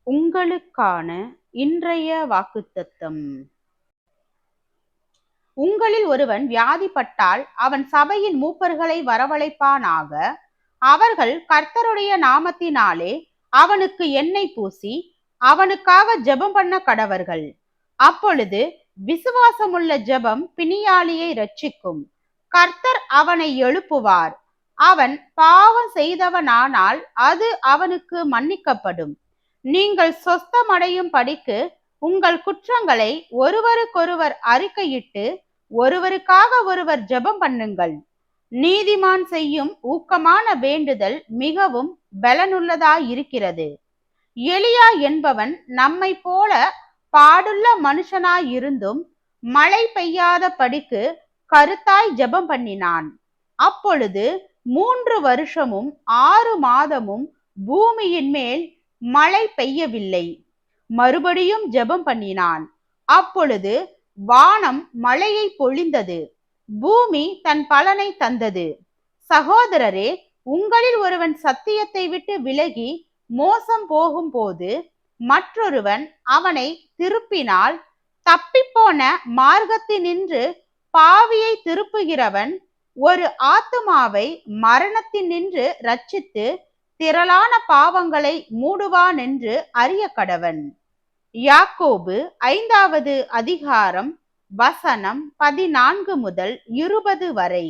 உங்களுக்கான இன்றைய வாக்குத்தத்தம். உங்களில் ஒருவன் வியாதிப்பட்டால் அவன் சபையின் மூப்பர்களை வரவழைப்பானாக. அவர்கள் கர்த்தருடைய நாமத்தினாலே அவனுக்கு எண்ணெய் பூசி அவனுக்காக ஜெபம் பண்ண கடவர்கள். அப்பொழுது விசுவாசமுள்ள ஜெபம் பிணியாளியை இரட்சிக்கும். கர்த்தர் அவனை எழுப்புவார். அவன் பாவம் செய்தவனானால் அது அவனுக்கு மன்னிக்கப்படும். நீங்கள் சொஸ்தமடையும் படிக்கு உங்கள் குற்றங்களை ஒருவருக்கொருவர் அறிக்கையிட்டு ஒருவருக்காக ஒருவர் ஜெபம் பண்ணுங்கள். நீதிமான் செய்யும் ஊக்கமான வேண்டுதல் மிகவும் பலனுள்ளதாயிருக்கிறது. எலியா என்பவன் நம்மை போல பாடுள்ள மனுஷனாயிருந்தும் மழை பெய்யாத படிக்கு கருத்தாய் ஜெபம் பண்ணினான். அப்பொழுது 3 வருஷமும் 6 மாதமும் பூமியின் மேல் மழை பெய்யவில்லை. மறுபடியும் ஜெபம் பண்ணினான். அப்பொழுது வானம் மழையை பொழிந்தது. பூமி தன் பலனை தந்தது. சகோதரரே, உங்களில் ஒருவன் சத்தியத்தை விட்டு விலகி மோசம் போகும்போது மற்றொருவன் அவனை திருப்பினால், தப்பிப்போன மார்க்கத்தினின்று பாவியை திருப்புகிறவன் ஒரு ஆத்துமாவை மரணத்தினின்று ரட்சித்து திரளான பாவங்களை மூடுவானென்று அறிய கடவன். யாக்கோபு 5வது அதிகாரம் வசனம் 14 முதல் 20 வரை.